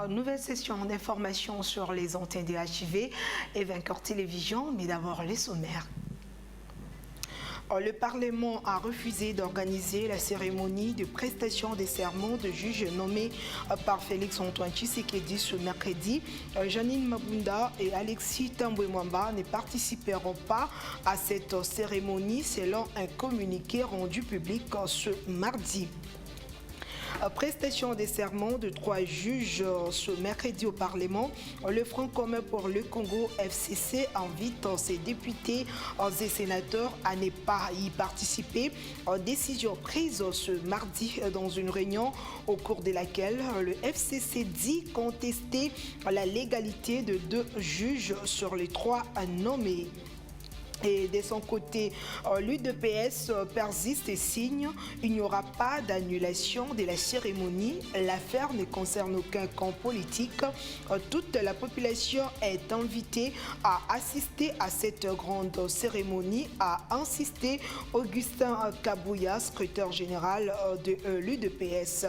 Nouvelle session d'information sur les antennes DHV et Vainqueur Télévision, mais d'abord les sommaires. Le Parlement a refusé d'organiser la cérémonie de prestation des serments de juges nommés par Félix-Antoine Tshisekedi ce mercredi. Janine Mabunda et Alexis Tambwe-Mwamba ne participeront pas à cette cérémonie selon un communiqué rendu public ce mardi. Prestation des serments de 3 juges ce mercredi au Parlement. Le Front commun pour le Congo FCC invite ses députés et sénateurs à ne pas y participer. Décision prise ce mardi dans une réunion au cours de laquelle le FCC dit contester la légalité de 2 juges sur les 3 nommés. Et de son côté, l'UDPS persiste et signe. Il n'y aura pas d'annulation de la cérémonie. L'affaire ne concerne aucun camp politique. Toute la population est invitée à assister à cette grande cérémonie, a insisté Augustin Kabouya, secrétaire général de l'UDPS.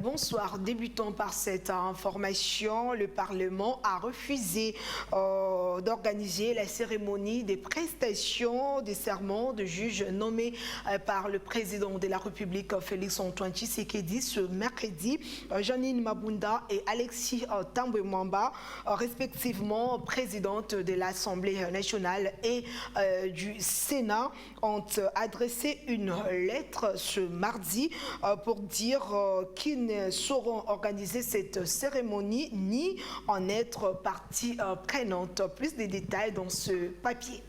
Bonsoir, débutons par cette information. Le Parlement a refusé d'organiser la cérémonie des prestations des serments de juges nommés par le président de la République Félix-Antoine Tshisekedi ce mercredi. Janine Mabunda et Alexis Tambwe-Mwamba, respectivement présidente de l'Assemblée nationale et du Sénat, ont adressé une lettre ce mardi pour dire qu'ils ne sauront organiser cette cérémonie ni en être partie prenante. Plus de détails dans ce papier.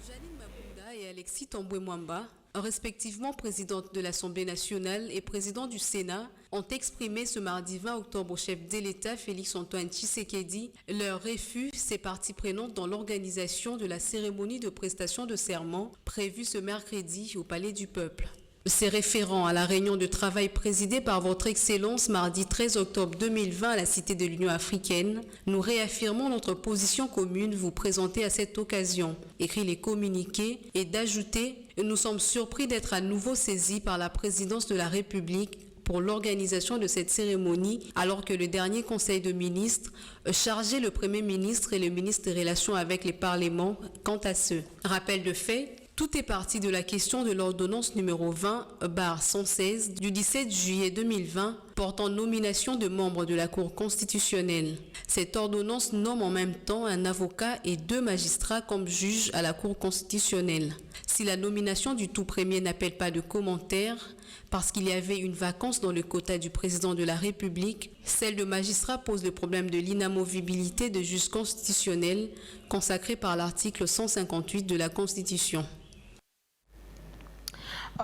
Janine Mabunda et Alexis Tambwe-Mwamba, respectivement présidente de l'Assemblée nationale et président du Sénat, ont exprimé ce mardi 20 octobre au chef de l'État Félix-Antoine Tshisekedi leur refus, ses parties prenantes dans l'organisation de la cérémonie de prestation de serment prévue ce mercredi au Palais du Peuple. C'est référent à la réunion de travail présidée par votre Excellence mardi 13 octobre 2020 à la Cité de l'Union africaine, nous réaffirmons notre position commune vous présenter à cette occasion, écrit les communiqués, et d'ajouter « Nous sommes surpris d'être à nouveau saisis par la présidence de la République pour l'organisation de cette cérémonie alors que le dernier Conseil de ministres chargeait le Premier ministre et le ministre des Relations avec les parlements quant à ce rappel de fait. Tout est parti de la question de l'ordonnance numéro 20/116 du 17 juillet 2020 portant nomination de membres de la Cour constitutionnelle. Cette ordonnance nomme en même temps un avocat et 2 magistrats comme juges à la Cour constitutionnelle. Si la nomination du tout premier n'appelle pas de commentaires, parce qu'il y avait une vacance dans le quota du président de la République, celle de magistrat pose le problème de l'inamovibilité de juges constitutionnels consacré par l'article 158 de la Constitution.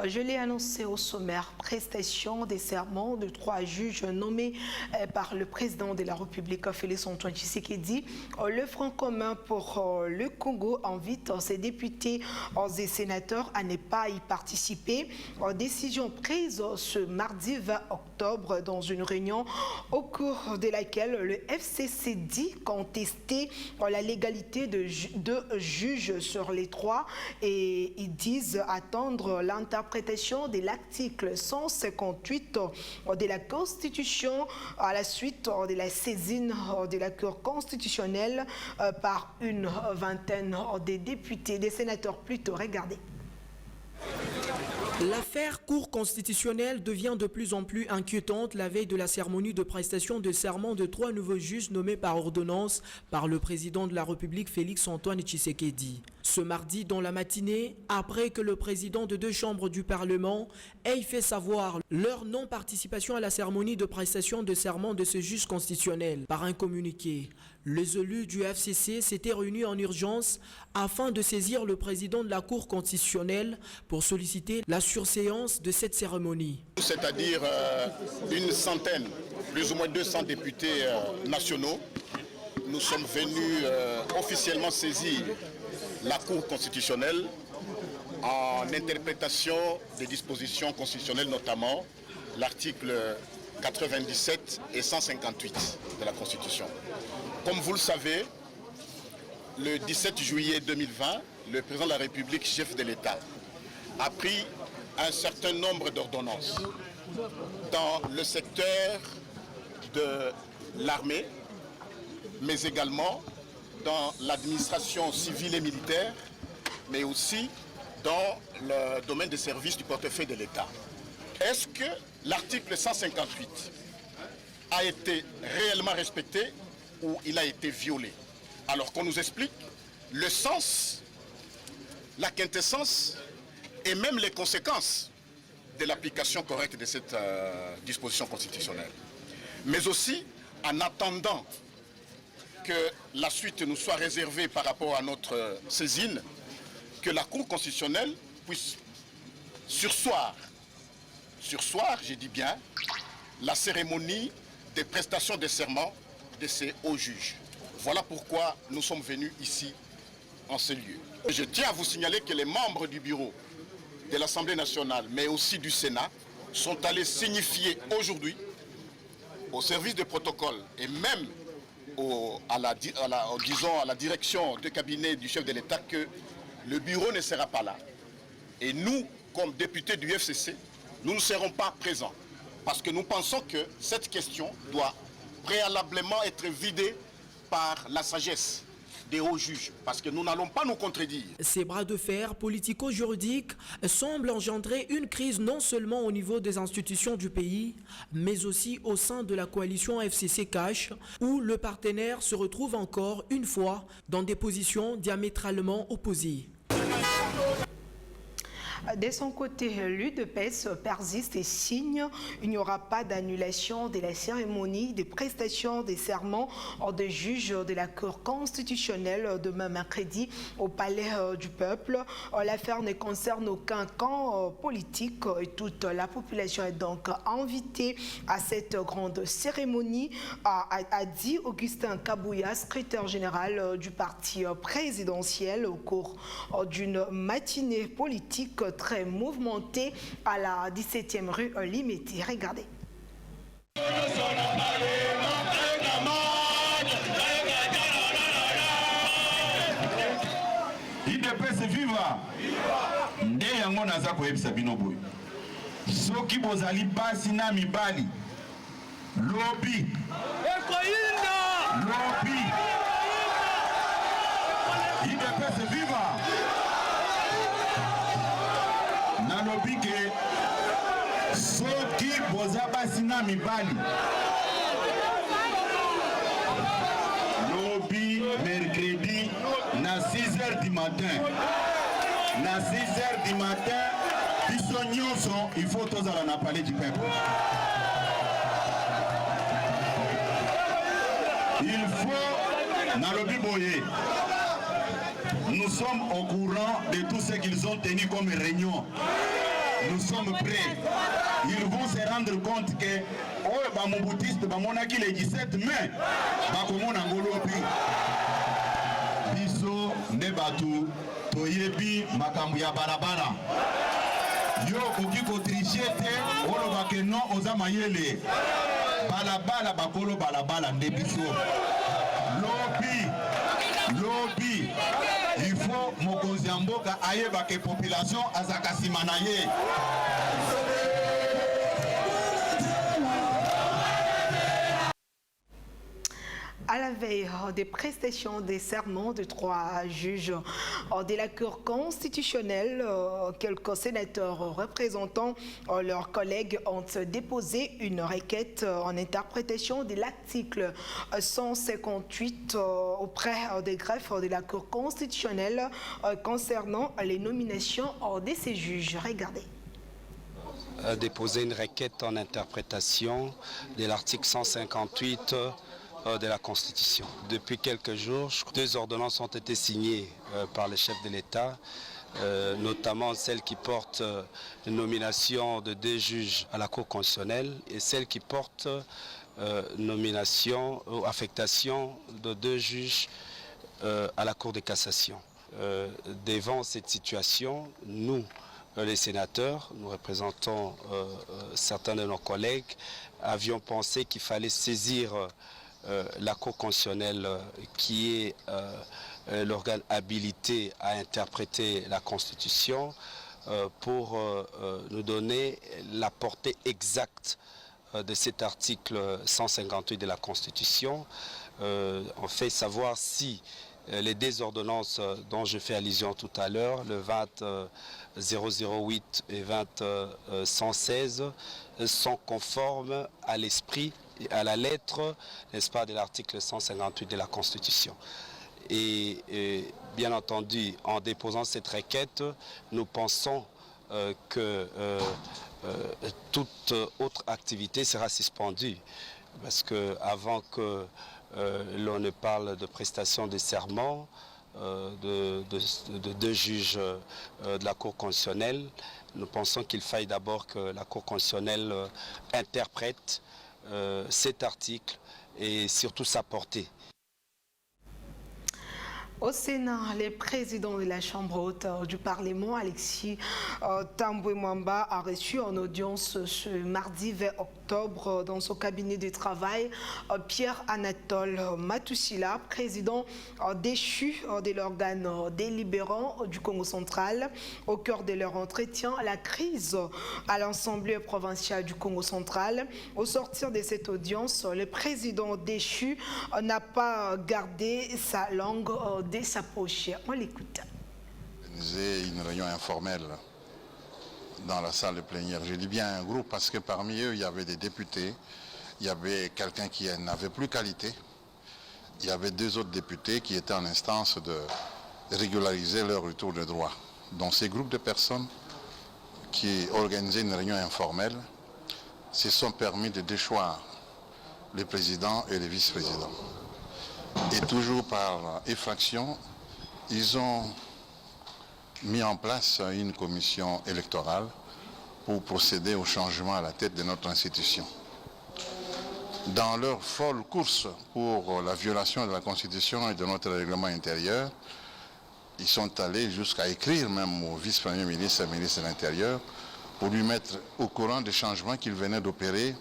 Je l'ai annoncé au sommaire, prestation des serments de 3 juges nommés par le président de la République, Félix-Antoine Tshisekedi. Le Front commun pour le Congo invite ses députés et sénateurs à ne pas y participer. Décision prise ce mardi 20 octobre dans une réunion au cours de laquelle le FCC dit contester la légalité de 2 juges sur les 3 et ils disent attendre l'interprétation de l'article 158 de la Constitution à la suite de la saisine de la Cour constitutionnelle par une vingtaine de députés, des sénateurs plutôt. Regardez. L'affaire Cour constitutionnelle devient de plus en plus inquiétante la veille de la cérémonie de prestation de serment de 3 nouveaux juges nommés par ordonnance par le président de la République Félix-Antoine Tshisekedi. Ce mardi dans la matinée, après que le président de 2 chambres du Parlement ait fait savoir leur non-participation à la cérémonie de prestation de serment de ce juge constitutionnel par un communiqué, les élus du FCC s'étaient réunis en urgence afin de saisir le président de la Cour constitutionnelle pour solliciter la surséance de cette cérémonie. C'est-à-dire une centaine, plus ou moins 200 députés nationaux, nous sommes venus officiellement saisir la Cour constitutionnelle en interprétation des dispositions constitutionnelles, notamment l'article 97 et 158 de la Constitution. Comme vous le savez, le 17 juillet 2020, le président de la République, chef de l'État, a pris un certain nombre d'ordonnances dans le secteur de l'armée, mais également dans l'administration civile et militaire, mais aussi dans le domaine des services du portefeuille de l'État. Est-ce que l'article 158 a été réellement respecté ou il a été violé? Alors qu'on nous explique le sens, la quintessence et même les conséquences de l'application correcte de cette disposition constitutionnelle. Mais aussi, en attendant que la suite nous soit réservée par rapport à notre saisine, que la Cour constitutionnelle puisse surseoir, je dis bien, la cérémonie des prestations de serment de ces hauts juges. Voilà pourquoi nous sommes venus ici, en ce lieu. Je tiens à vous signaler que les membres du bureau de l'Assemblée nationale, mais aussi du Sénat, sont allés signifier aujourd'hui au service de protocole et même à la direction de cabinet du chef de l'État que le bureau ne sera pas là. Et nous, comme députés du FCC, nous ne serons pas présents parce que nous pensons que cette question doit préalablement être vidée par la sagesse des hauts juges, parce que nous n'allons pas nous contredire. Ces bras de fer politico-juridiques semblent engendrer une crise non seulement au niveau des institutions du pays, mais aussi au sein de la coalition FCC-Cash, où le partenaire se retrouve encore une fois dans des positions diamétralement opposées. De son côté, l'UDPS persiste et signe. Il n'y aura pas d'annulation de la cérémonie de prestation des serments des juges de la Cour constitutionnelle demain mercredi au Palais du Peuple. L'affaire ne concerne aucun camp politique et toute la population est donc invitée à cette grande cérémonie, a dit Augustin Kabouya, secrétaire général du parti présidentiel, au cours d'une matinée politique très mouvementée à la 17e rue Limeti. Regardez. IDPS viva nde yango naza koyebisa bino boye soki bozali basi na mibali lobi IDPS viva nalobi ke soki boza basi na mibali lobi mercredi na 6h du matin na 6h du matin biso nyonso il faut tozala na palais du peuple. Il faut nalobi boye. Nous sommes au courant de tout ce qu'ils ont tenu comme réunion. Nous sommes prêts. Ils vont se rendre compte que oh bamoboutiste bamonaki le 17 mai bakomona ngolobi biso nde batu toyebi makambo ya barabara yo koki kotriche te olobake non oza mayele balabala bakolo balabala nde biso lobi il faut mokonzi ya mboka ayeba ke population azaka nsima na ye. À la veille des prestations des serments de 3 juges de la Cour constitutionnelle, quelques sénateurs représentant leurs collègues ont déposé une requête en interprétation de l'article 158 auprès des greffes de la Cour constitutionnelle concernant les nominations de ces juges. Regardez. Déposer une requête en interprétation de l'article 158 de la Constitution. Depuis quelques jours, 2 ordonnances ont été signées par le chef de l'État, notamment celle qui porte la nomination de 2 juges à la Cour constitutionnelle et celle qui porte nomination ou affectation de 2 juges à la Cour de cassation. Devant cette situation, nous, les sénateurs, nous représentons certains de nos collègues, avions pensé qu'il fallait saisir la Cour constitutionnelle qui est l'organe habilité à interpréter la Constitution pour nous donner la portée exacte de cet article 158 de la Constitution. On fait savoir si les deux ordonnances dont je fais allusion tout à l'heure, le 20-008 et 20-116, sont conformes à l'esprit et à la lettre, n'est-ce pas, de l'article 158 de la Constitution. Et bien entendu, en déposant cette requête, nous pensons que toute autre activité sera suspendue. Parce qu'avant que l'on ne parle de prestation de serment de deux juges de la Cour constitutionnelle, nous pensons qu'il faille d'abord que la Cour constitutionnelle interprète cet article et surtout sa portée. Au Sénat, le président de la Chambre haute du Parlement, Alexis Tambwe Mwamba, a reçu en audience ce mardi 20 octobre dans son cabinet de travail Pierre-Anatole Matussila, président déchu de l'organe délibérant du Congo central. Au cœur de leur entretien, la crise à l'Assemblée provinciale du Congo central. Au sortir de cette audience, le président déchu n'a pas gardé sa langue de sa poche. On l'écoute. Organiser une réunion informelle dans la salle de plénière. Je dis bien un groupe parce que parmi eux, il y avait des députés, il y avait quelqu'un qui n'avait plus qualité, il y avait deux autres députés qui étaient en instance de régulariser leur retour de droit. Donc ces groupes de personnes qui organisaient une réunion informelle se sont permis de déchoir le président et le vice-président. Et toujours par effraction, ils ont mis en place une commission électorale pour procéder au changement à la tête de notre institution. Dans leur folle course pour la violation de la Constitution et de notre règlement intérieur, ils sont allés jusqu'à écrire même au vice-premier ministre et ministre de l'Intérieur pour lui mettre au courant des changements qu'il venait d'opérer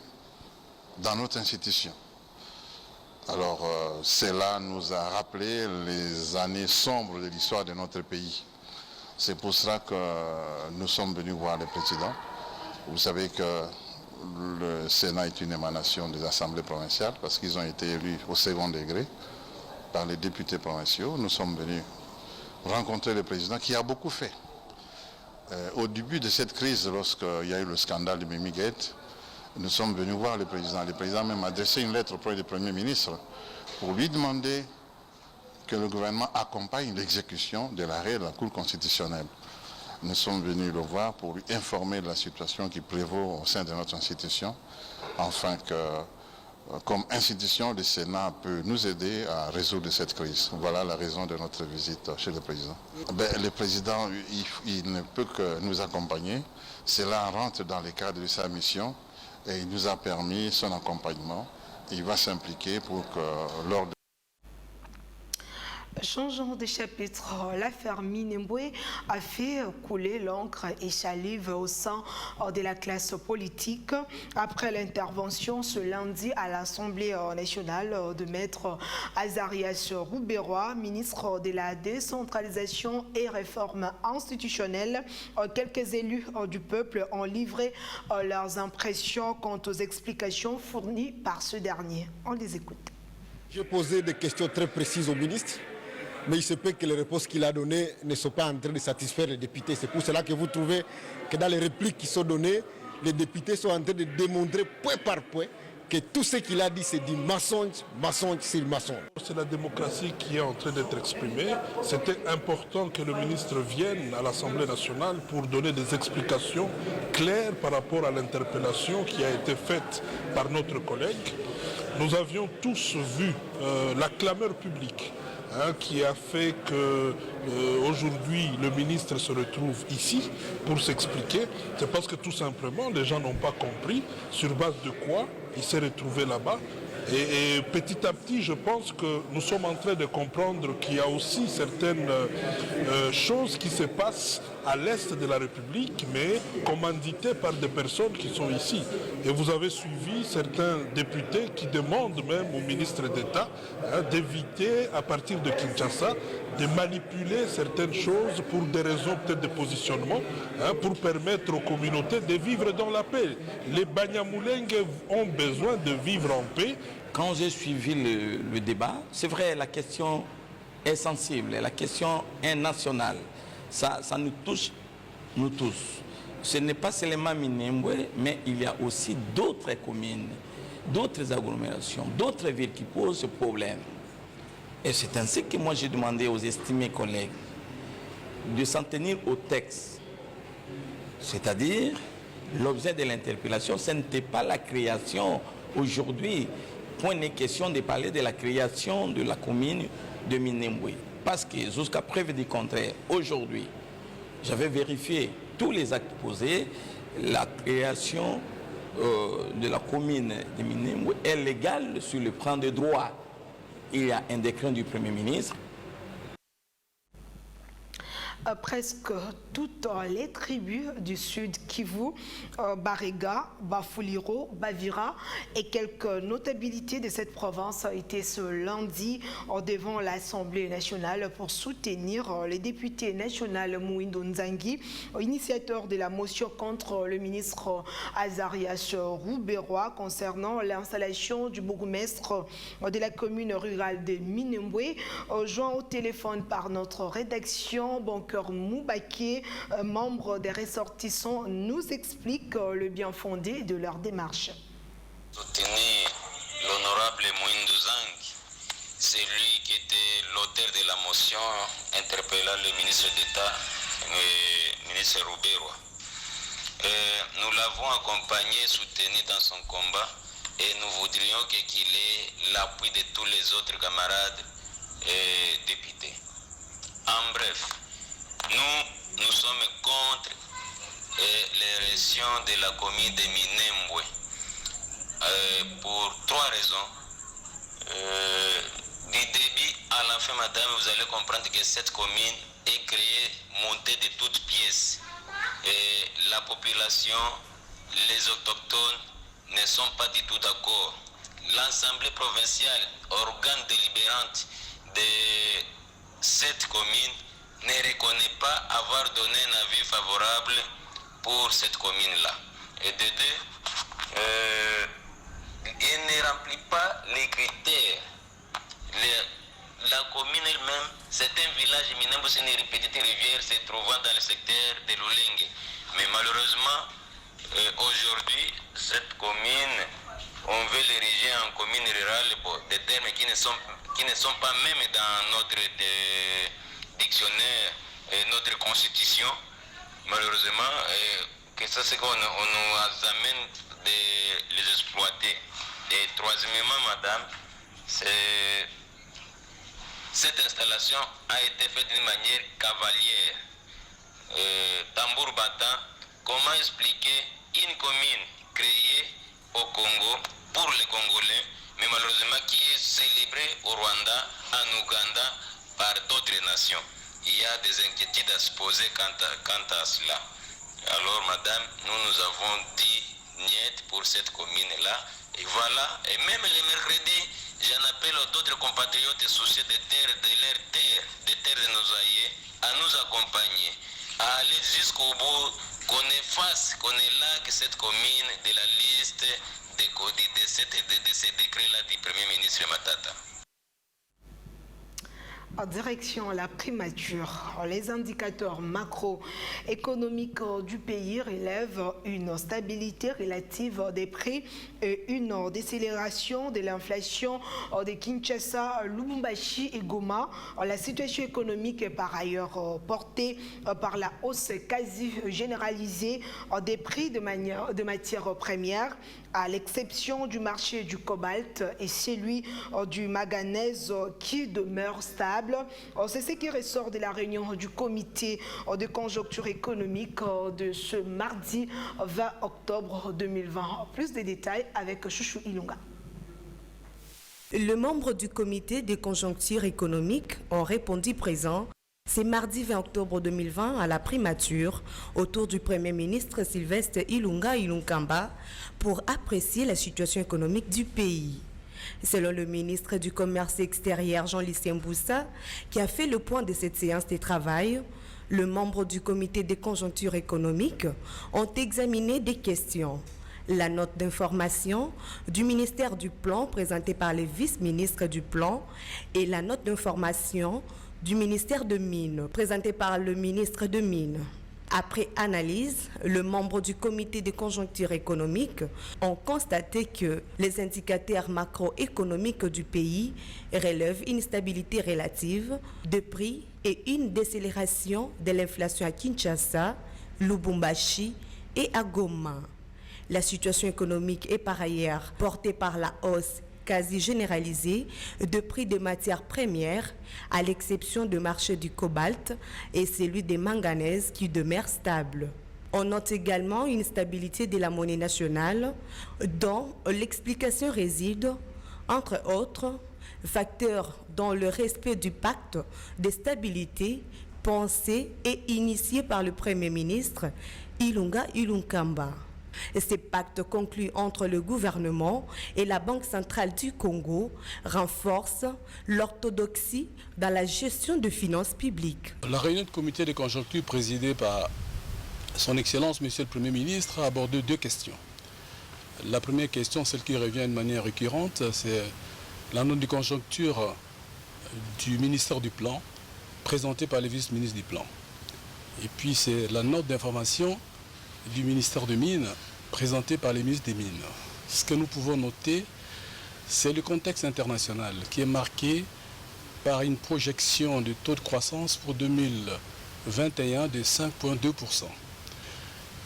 dans notre institution. Alors, cela nous a rappelé les années sombres de l'histoire de notre pays. C'est pour cela que nous sommes venus voir le président. Vous savez que le Sénat est une émanation des assemblées provinciales parce qu'ils ont été élus au second degré par les députés provinciaux. Nous sommes venus rencontrer le président qui a beaucoup fait. Au début de cette crise, lorsqu'il y a eu le scandale de Mimi Gate, nous sommes venus voir le président. Le président a même adressé une lettre auprès du Premier ministre pour lui demander que le gouvernement accompagne l'exécution de l'arrêt de la Cour constitutionnelle. Nous sommes venus le voir pour lui informer de la situation qui prévaut au sein de notre institution, afin que, comme institution, le Sénat peut nous aider à résoudre cette crise. Voilà la raison de notre visite chez le président. Le président, il ne peut que nous accompagner. Cela rentre dans le cadre de sa mission. Et il nous a permis son accompagnement. Il va s'impliquer pour que lors de... Changeant de chapitre, l'affaire Minembwe a fait couler l'encre et salive au sein de la classe politique après l'intervention ce lundi à l'Assemblée nationale de Maître Azarias Rouberois, ministre de la décentralisation et réforme institutionnelle. Quelques élus du peuple ont livré leurs impressions quant aux explications fournies par ce dernier. On les écoute. J'ai posé des questions très précises au ministre. Mais il se peut que les réponses qu'il a données ne sont pas en train de satisfaire les députés. C'est pour cela que vous trouvez que dans les répliques qui sont données, les députés sont en train de démontrer point par point que tout ce qu'il a dit, c'est du mensonge, mensonge sur mensonge. C'est la démocratie qui est en train d'être exprimée. C'était important que le ministre vienne à l'Assemblée nationale pour donner des explications claires par rapport à l'interpellation qui a été faite par notre collègue. Nous avions tous vu la clameur publique qui a fait qu'aujourd'hui le ministre se retrouve ici pour s'expliquer. C'est parce que tout simplement les gens n'ont pas compris sur base de quoi il s'est retrouvé là-bas. Et petit à petit, je pense que nous sommes en train de comprendre qu'il y a aussi certaines choses qui se passent à l'est de la République, mais commandité par des personnes qui sont ici. Et vous avez suivi certains députés qui demandent même au ministre d'État d'éviter, à partir de Kinshasa, de manipuler certaines choses pour des raisons peut-être de positionnement, pour permettre aux communautés de vivre dans la paix. Les Banyamulenge ont besoin de vivre en paix. Quand j'ai suivi le débat, c'est vrai, la question est sensible, la question est nationale. Ça nous touche, nous tous. Ce n'est pas seulement Minembwe, mais il y a aussi d'autres communes, d'autres agglomérations, d'autres villes qui posent ce problème. Et c'est ainsi que moi j'ai demandé aux estimés collègues de s'en tenir au texte. C'est-à-dire, l'objet de l'interpellation, ce n'était pas la création aujourd'hui. Point n'est question de parler de la création de la commune de Minembwe. Parce que jusqu'à preuve du contraire, aujourd'hui, j'avais vérifié tous les actes posés, la création de la commune de Minembwe est légale sur le plan de droit. Il y a un décret du Premier ministre. Presque toutes les tribus du sud Kivu, Barega, Bafuliro, Bavira et quelques notabilités de cette province étaient ce lundi devant l'Assemblée nationale pour soutenir les députés nationaux Mouindo Nzangi, initiateur de la motion contre le ministre Azarias Rouberois concernant l'installation du bourgmestre de la commune rurale de Minembwe, joint au téléphone par notre rédaction. Moubaké, membre des ressortissants, nous explique le bien fondé de leur démarche. Soutenir l'honorable Mouindo Nzangi, c'est lui qui était l'auteur de la motion interpellant le ministre d'État, le ministre Rouberois. Nous l'avons accompagné, soutenu dans son combat et nous voudrions qu'il ait l'appui de tous les autres camarades députés. En bref, nous sommes contre l'érection de la commune de Minembwe pour trois raisons. Du début à la fin, madame, vous allez comprendre que cette commune est créée, montée de toutes pièces. Et la population, les autochtones ne sont pas du tout d'accord. L'Assemblée provinciale, organe délibérante de cette commune, ne reconnaît pas avoir donné un avis favorable pour cette commune-là. Et de deux, il ne remplit pas les critères. La commune elle-même, c'est un village, Minembwe, c'est une petite rivière se trouvant dans le secteur de l'Olenge. Mais malheureusement, aujourd'hui, cette commune, on veut l'ériger en commune rurale, des termes qui ne sont pas même dans notre dictionnaire et notre constitution, malheureusement, que ça c'est qu'on nous amène de les exploiter. Et troisièmement, madame, cette installation a été faite d'une manière cavalière. Tambour battant, comment expliquer une commune créée au Congo pour les Congolais, mais malheureusement qui est célébrée au Rwanda, en Ouganda, par d'autres nations. Il y a des inquiétudes à se poser quant à cela. Alors, madame, nous avons dit niet pour cette commune-là. Et voilà, et même les mercredis, j'en appelle d'autres compatriotes soucieux des terres, de leurs terres, des terres de nos aïeux, à nous accompagner, à aller jusqu'au bout, qu'on efface, qu'on élague cette commune de la liste de ces décrets-là du Premier ministre Matata. En direction la primature, les indicateurs macroéconomiques du pays relèvent une stabilité relative des prix et une décélération de l'inflation de Kinshasa, Lubumbashi et Goma. La situation économique est par ailleurs portée par la hausse quasi généralisée des prix de matières premières, à l'exception du marché du cobalt et celui du manganèse qui demeure stable. C'est ce qui ressort de la réunion du comité de conjoncture économique de ce mardi 20 octobre 2020. Plus de détails avec Chouchou Ilunga. Les membres du comité de conjoncture économique ont répondu présents C'est mardi 20 octobre 2020 à la primature, autour du Premier ministre Sylvestre Ilunga Ilunkamba, pour apprécier la situation économique du pays. Selon le ministre du Commerce extérieur Jean-Lucien Mboussa, qui a fait le point de cette séance de travail, les membres du comité des conjonctures économiques ont examiné des questions. La note d'information du ministère du Plan présentée par le vice-ministre du Plan et la note d'information du ministère de Mines présentée par le ministre de Mines. Après analyse, les membres du comité de conjoncture économique ont constaté que les indicateurs macroéconomiques du pays relèvent une stabilité relative de prix et une décélération de l'inflation à Kinshasa, Lubumbashi et à Goma. La situation économique est par ailleurs portée par la hausse quasi généralisée de prix des matières premières, à l'exception du marché du cobalt et celui des manganèses qui demeurent stables. On note également une stabilité de la monnaie nationale, dont l'explication réside, entre autres, facteurs dans le respect du pacte de stabilité pensé et initié par le Premier ministre Ilunga Ilunkamba. Ces pactes conclus entre le gouvernement et la Banque centrale du Congo renforcent l'orthodoxie dans la gestion de finances publiques. La réunion du comité de conjoncture présidée par son Excellence, Monsieur le Premier ministre, a abordé deux questions. La première question, celle qui revient de manière récurrente, c'est la note de conjoncture du ministère du Plan, présentée par le vice-ministre du Plan. Et puis c'est la note d'information du ministère de Mines, présenté par les ministres des Mines. Ce que nous pouvons noter, c'est le contexte international qui est marqué par une projection de taux de croissance pour 2021 de 5,2%.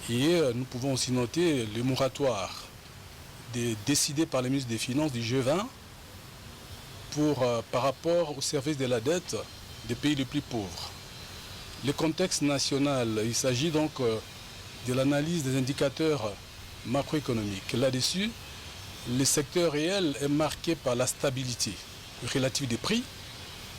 Et nous pouvons aussi noter le moratoire décidé par les ministres des Finances du G20 par rapport au service de la dette des pays les plus pauvres. Le contexte national, il s'agit donc de l'analyse des indicateurs macroéconomiques. Là-dessus, le secteur réel est marqué par la stabilité relative des prix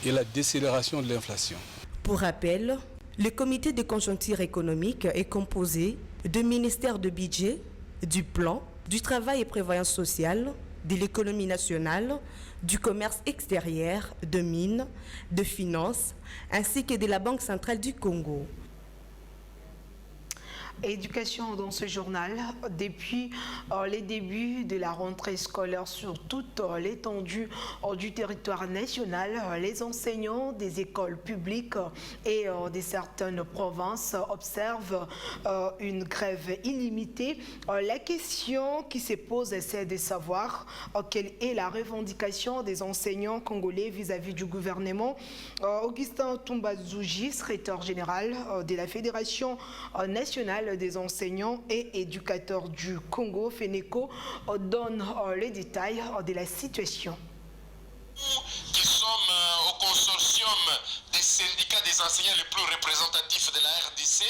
et la décélération de l'inflation. Pour rappel, le comité de conjoncture économique est composé de ministères de budget, du plan, du travail et prévoyance sociale, de l'économie nationale, du commerce extérieur, de mines, de finances, ainsi que de la Banque centrale du Congo. Éducation dans ce journal, depuis les débuts de la rentrée scolaire sur toute l'étendue du territoire national, les enseignants des écoles publiques et de certaines provinces observent une grève illimitée. La question qui se pose, c'est de savoir quelle est la revendication des enseignants congolais vis-à-vis du gouvernement. Augustin Tumbazouji, secrétaire général de la Fédération nationale des enseignants et éducateurs du Congo, FENECO, donne les détails de la situation. Qui sommes au consortium des syndicats des enseignants les plus représentatifs de la RDC,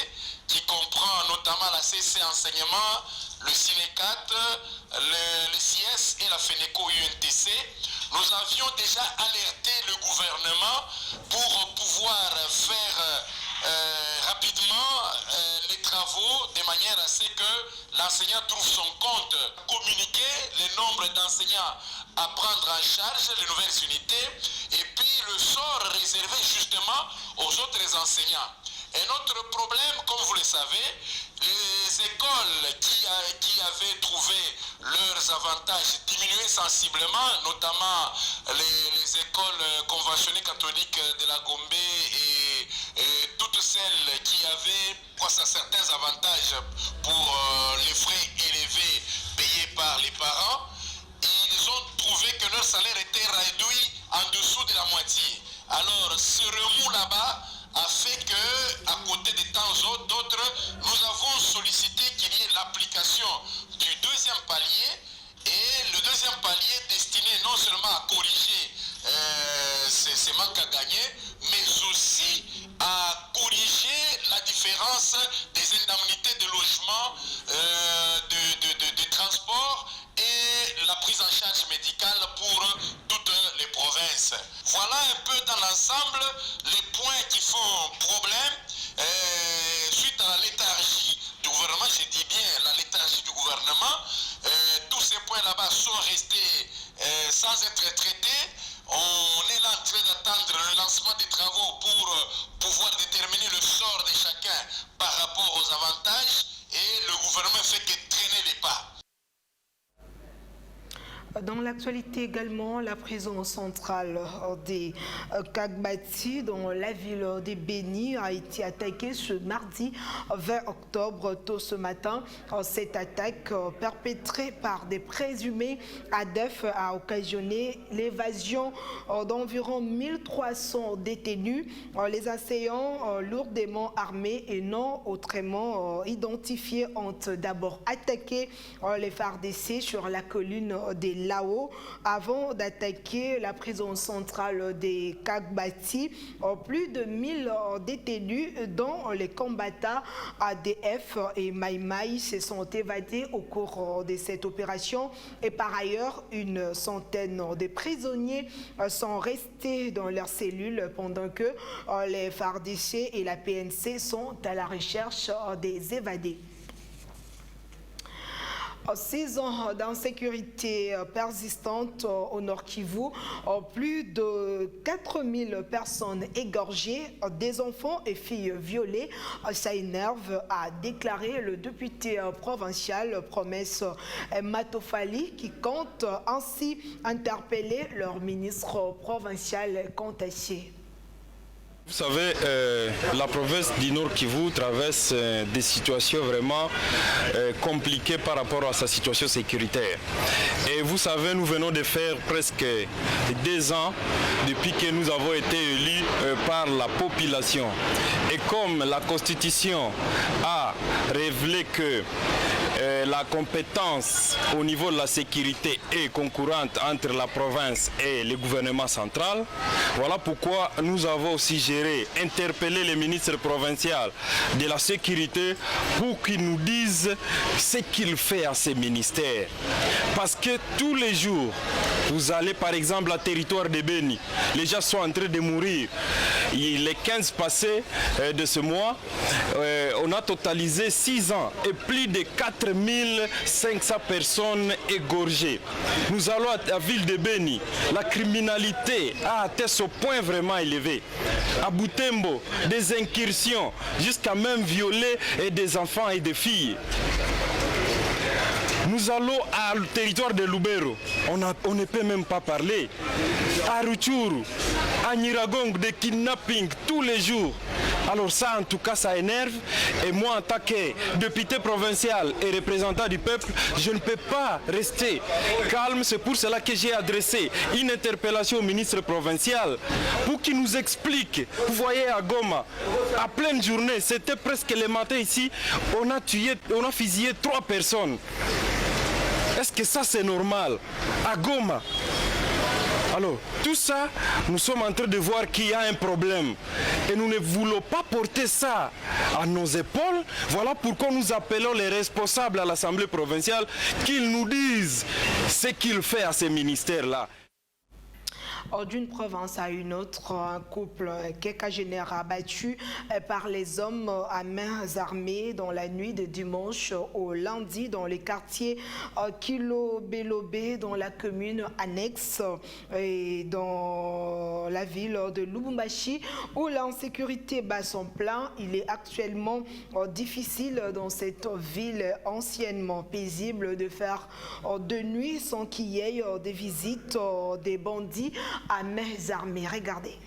qui comprend notamment la CC Enseignement, le SINECAT, le CIS et la FENECO UNTC, nous avions déjà alerté le gouvernement pour pouvoir faire rapidement les travaux de manière à ce que l'enseignant trouve son compte, communiquer le nombre d'enseignants à prendre en charge, les nouvelles unités, et puis le sort réservé justement aux autres enseignants. Un autre problème, comme vous le savez, les écoles qui avaient trouvé leurs avantages diminuaient sensiblement, notamment les écoles conventionnées catholiques de la Gombe et toutes celles qui avaient certains avantages pour les frais élevés payés par les parents. Ils ont trouvé que leur salaire était réduit en dessous de la moitié. Alors ce remous là-bas a fait que, à côté de temps d'autres, nous avons sollicité qu'il y ait l'application du deuxième palier, et le deuxième palier destiné non seulement à corriger ces manques à gagner, mais aussi à corriger la différence des indemnités de logement, de transport et la prise en en charge médicale pour toutes les provinces. Voilà un peu dans l'ensemble les points qui font problème suite à la léthargie du gouvernement. Je dis bien la léthargie du gouvernement. Tous ces points là-bas sont restés sans être traités. On est là en train d'attendre le lancement des travaux pour pouvoir déterminer le sort de chacun par rapport aux avantages, et le gouvernement fait que traîner les pas. Dans l'actualité également, la prison centrale des Kagbati dans la ville de Béni a été attaquée ce mardi 20 octobre tôt ce matin. Cette attaque perpétrée par des présumés ADF a occasionné l'évasion d'environ 1300 détenus. Les assaillants lourdement armés et non autrement identifiés ont d'abord attaqué les FARDC sur la colline des Lao avant d'attaquer la prison centrale des Kagbati. Plus de 1000 détenus dont les combattants ADF et Maïmaï se sont évadés au cours de cette opération, et par ailleurs une centaine de prisonniers sont restés dans leurs cellules pendant que les FARDC et la PNC sont à la recherche des évadés. 6 ans d'insécurité persistante au Nord Kivu, plus de 4000 personnes égorgées, des enfants et filles violées. Ça énerve, a déclaré le député provincial Promesse Matofali, qui compte ainsi interpeller leur ministre provincial contentieux. Vous savez, la province du Nord Kivu traverse des situations vraiment compliquées par rapport à sa situation sécuritaire. Et vous savez, nous venons de faire presque 2 ans depuis que nous avons été élus par la population. Et comme la Constitution a révélé que la compétence au niveau de la sécurité est concurrente entre la province et le gouvernement central, voilà pourquoi nous avons aussi interpeller les ministres provinciaux de la sécurité pour qu'ils nous disent ce qu'ils font à ces ministères. Parce que tous les jours, vous allez par exemple à territoire de Béni, les gens sont en train de mourir. Les 15 passés de ce mois, on a totalisé 6 ans et plus de 4500 personnes égorgées. Nous allons à la ville de Béni, la criminalité a atteint ce point vraiment élevé. À Butembo, des incursions, jusqu'à même violer des enfants et des filles. Nous allons au territoire de Lubero, on ne peut même pas parler. À Rutshuru, à Nyiragongo, des kidnappings tous les jours. Alors ça, en tout cas, ça énerve. Et moi, en tant que député provincial et représentant du peuple, je ne peux pas rester calme. C'est pour cela que j'ai adressé une interpellation au ministre provincial pour qu'il nous explique. Vous voyez, à Goma, à pleine journée, c'était presque le matin ici, on a fusillé 3 personnes. Est-ce que ça, c'est normal? À Goma. Alors, tout ça, nous sommes en train de voir qu'il y a un problème. Et nous ne voulons pas porter ça à nos épaules. Voilà pourquoi nous appelons les responsables à l'Assemblée provinciale qu'ils nous disent ce qu'ils font à ces ministères-là. D'une province à une autre, un couple quinquagénaire abattu par les hommes à main armées dans la nuit de dimanche au lundi dans les quartiers Kilo-Belobé dans la commune annexe et dans la ville de Lubumbashi où l'insécurité bat son plein. Il est actuellement difficile dans cette ville anciennement paisible de faire de nuit sans qu'il y ait des visites des bandits à main armées. Regardez.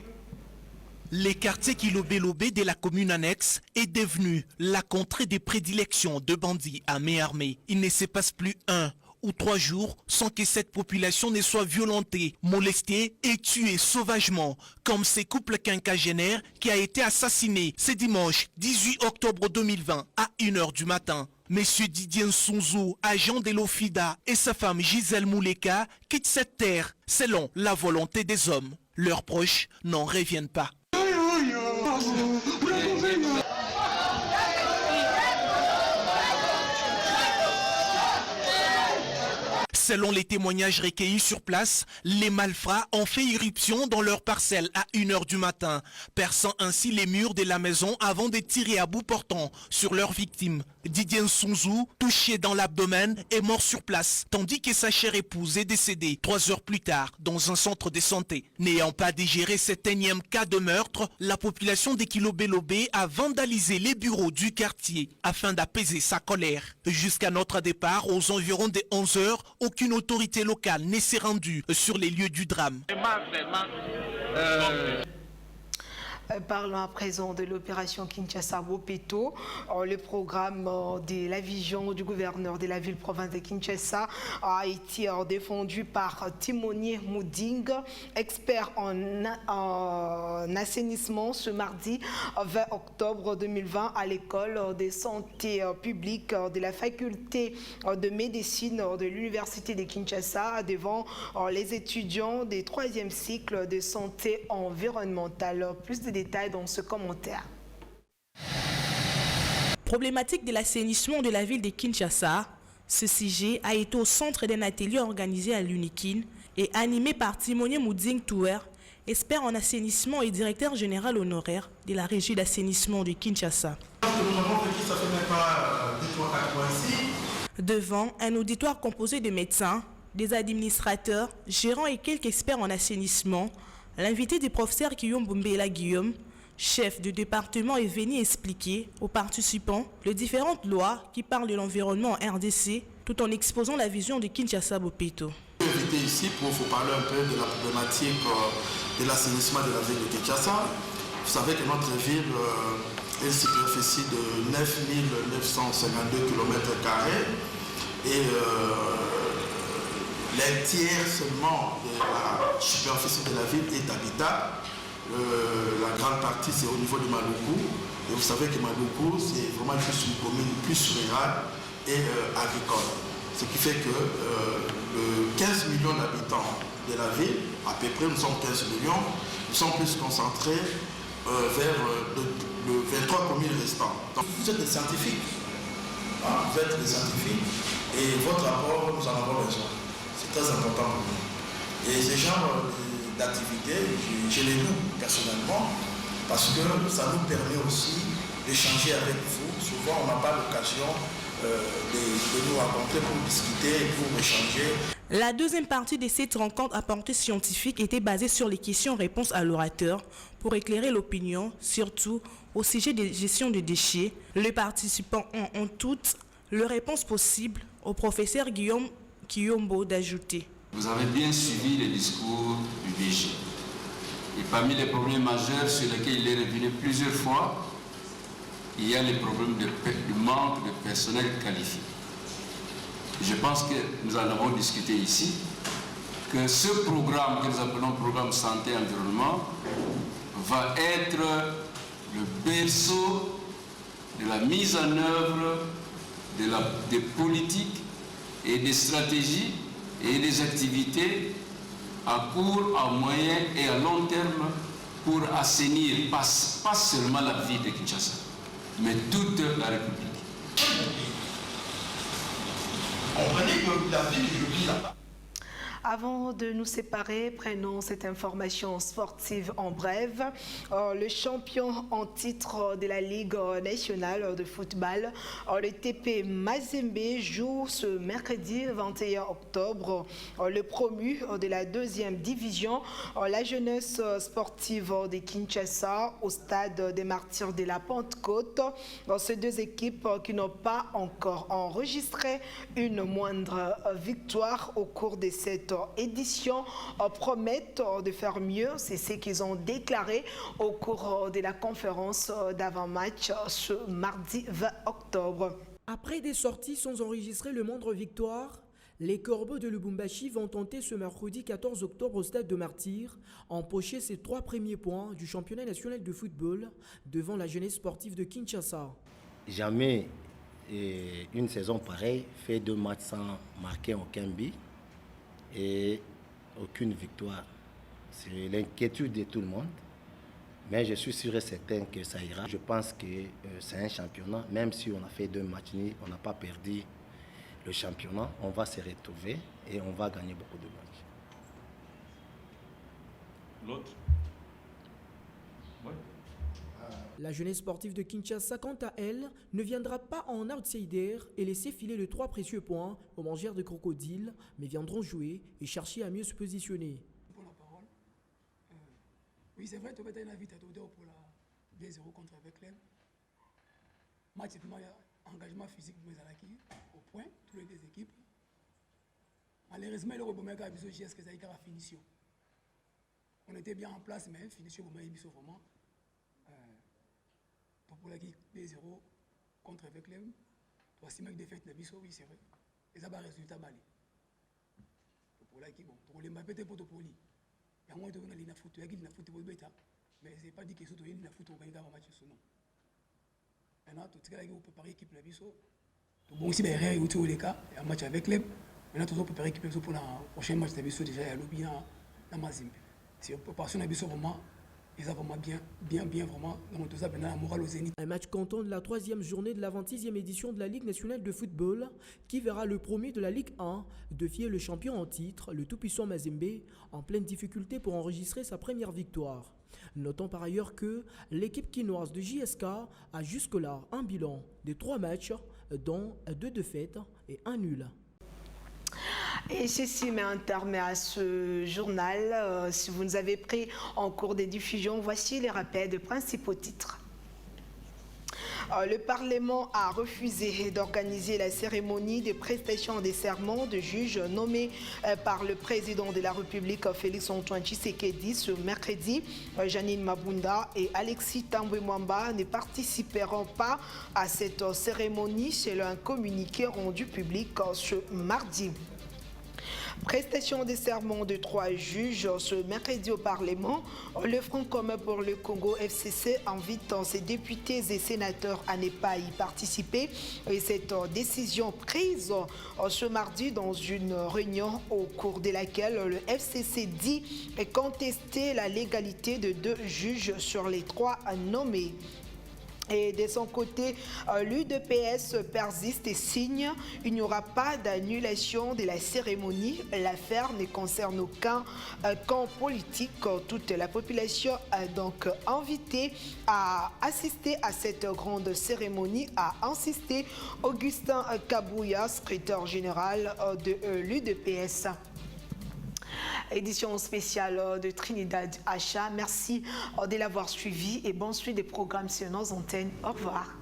Les quartiers Kilo-Belobé de la commune annexe est devenu la contrée des prédilections de bandits à main armée. Il ne se passe plus 1 ou 3 jours sans que cette population ne soit violentée, molestée et tuée sauvagement, comme ces couples quinquagénaires qui a été assassiné ce dimanche 18 octobre 2020 à 1h du matin. Monsieur Didier Nsunzu, agent de l'OFIDA, et sa femme Gisèle Mouleka quittent cette terre selon la volonté des hommes. Leurs proches n'en reviennent pas. Selon les témoignages recueillis sur place, les malfrats ont fait irruption dans leur parcelle à 1h du matin, perçant ainsi les murs de la maison avant de tirer à bout portant sur leurs victimes. Didier Nsunzu, touché dans l'abdomen, est mort sur place, tandis que sa chère épouse est décédée 3 heures plus tard dans un centre de santé. N'ayant pas digéré cet énième cas de meurtre, la population de Kilobé-Lobé a vandalisé les bureaux du quartier afin d'apaiser sa colère. Jusqu'à notre départ, aux environs des 11 heures, aucune autorité locale ne s'est rendue sur les lieux du drame. Parlons à présent de l'opération Kinshasa-Bopeto. Le programme de la vision du gouverneur de la ville-province de Kinshasa a été défendu par Timonier Mouding, expert en assainissement, ce mardi 20 octobre 2020 à l'école de santé publique de la faculté de médecine de l'université de Kinshasa devant les étudiants des 3e cycle de santé environnementale. Plus de détails dans ce commentaire. Problématique de l'assainissement de la ville de Kinshasa, ce sujet a été au centre d'un atelier organisé à l'UNIKIN et animé par Timonier Mouding Touer, expert en assainissement et directeur général honoraire de la régie d'assainissement de Kinshasa. Devant un auditoire composé de médecins, des administrateurs, gérants et quelques experts en assainissement, l'invité du professeur Guillaume Bumbela Guillaume, chef de département, est venu expliquer aux participants les différentes lois qui parlent de l'environnement en RDC, tout en exposant la vision de Kinshasa-Bopeto. Je suis invité ici pour vous parler un peu de la problématique de l'assainissement de la ville de Kinshasa. Vous savez que notre ville a une superficie de 9 952 km² et les tiers seulement de la superficie de la ville est habitable. La grande partie c'est au niveau de Maloukou. Et vous savez que Maloukou c'est vraiment une commune plus rurale et agricole. Ce qui fait que le 15 millions d'habitants de la ville, à peu près nous sommes 15 millions, nous sommes plus concentrés vers le 23 communes restantes. Donc vous êtes des scientifiques, hein, vous êtes des scientifiques et votre rapport nous en avons besoin. C'est très important pour nous. Et ce genre d'activité, je les loue personnellement parce que ça nous permet aussi d'échanger avec vous. Souvent, on n'a pas l'occasion de nous rencontrer pour discuter, pour échanger. La deuxième partie de cette rencontre à portée scientifique était basée sur les questions-réponses à l'orateur pour éclairer l'opinion, surtout au sujet de gestion des déchets. Les participants ont toutes les réponses possibles au professeur Guillaume Kiyombo d'ajouter. Vous avez bien suivi le discours du DG. Et parmi les problèmes majeurs sur lesquels il est revenu plusieurs fois, il y a les problèmes de manque de personnel qualifié. Je pense que nous en avons discuté ici, que ce programme que nous appelons programme santé-environnement va être le berceau de la mise en œuvre des politiques et des stratégies et des activités à court, à moyen et à long terme pour assainir pas seulement la ville de Kinshasa, mais toute la République. Comprenez que la ville aujourd'hui là-bas. Avant de nous séparer, prenons cette information sportive en bref. Le champion en titre de la Ligue nationale de football, le TP Mazembe, joue ce mercredi 21 octobre le promu de la 2e division, la jeunesse sportive de Kinshasa, au stade des Martyrs de la Pentecôte. Ces deux équipes qui n'ont pas encore enregistré une moindre victoire au cours de cette édition promettent de faire mieux. C'est ce qu'ils ont déclaré au cours de la conférence d'avant-match ce mardi 20 octobre. Après des sorties sans enregistrer le moindre victoire, les Corbeaux de Lubumbashi vont tenter ce mercredi 14 octobre au stade de Martyrs empocher ses 3 premiers points du championnat national de football devant la jeunesse sportive de Kinshasa. Jamais une saison pareille fait 2 matchs sans marquer aucun but et aucune victoire. C'est l'inquiétude de tout le monde, mais je suis sûr et certain que ça ira. Je pense que c'est un championnat, même si on a fait 2 matchs nuls, on n'a pas perdu le championnat, on va se retrouver et on va gagner beaucoup de matchs. L'autre? Ouais. La jeunesse sportive de Kinshasa, quant à elle, ne viendra pas en outsider et laisser filer les 3 précieux points aux mangeurs de crocodiles, mais viendront jouer et chercher à mieux se positionner. Pour la parole. Oui, c'est vrai, tu as une invitation pour la 2-0 contre avec l'aile. Match, c'est engagement physique pour les Alaki, au point, tous les 2 équipes. Malheureusement, le Robomé a besoin de GS que ça a été la finition. On était bien en place, mais finition, vraiment. Pour l'équipe 2-0 contre avec l'aile. 3-6 mecs défaites, oui, c'est vrai. Et ça va résultat balé. Pour l'équipe, bon, pour les Mbappé, pour lui. Il y a moins de gens qui ont foot, mais ce n'est pas dit que les autres ont foot au Gaïga en match. Maintenant, tout ce qui est préparé l'équipe de la Bisso. Bon, aussi, derrière, il y a eu les cas, un match avec les. Maintenant, tout le monde préparé l'équipe pour le prochain match de la Bisso, déjà, il y a lobby dans Mazimbe. Si on peut passer dans la Bisso, vraiment, ils ont vraiment bien, vraiment, dans tout ça, maintenant, la morale au zénith. Un match comptant de la 3e journée de la 26e édition de la Ligue nationale de football qui verra le premier de la Ligue 1 défier le champion en titre, le tout-puissant Mazembe, en pleine difficulté pour enregistrer sa première victoire. Notons par ailleurs que l'équipe quinoise de JSK a jusque-là un bilan de 3 matchs, dont 2 défaites et 1 nul. Et ceci met un terme à ce journal. Si vous nous avez pris en cours des diffusions, voici les rappels de principaux titres. Le Parlement a refusé d'organiser la cérémonie de prestation des serments de juges nommés par le président de la République, Félix Antoine Tshisekedi, ce mercredi. Janine Mabunda et Alexis Tambwe Mwamba ne participeront pas à cette cérémonie selon un communiqué rendu public ce mardi. Prestation des serments de 3 juges ce mercredi au Parlement. Le Front commun pour le Congo FCC invite ses députés et sénateurs à ne pas y participer. Et cette décision prise ce mardi dans une réunion au cours de laquelle le FCC dit contester la légalité de 2 juges sur les 3 nommés. Et de son côté, l'UDPS persiste et signe. Il n'y aura pas d'annulation de la cérémonie. L'affaire ne concerne aucun camp politique. Toute la population a donc invité à assister à cette grande cérémonie, a insisté Augustin Kabouya, secrétaire général de l'UDPS. Édition spéciale de Trinidad Achat. Merci de l'avoir suivi et bonne suite des programmes sur nos antennes. Au revoir.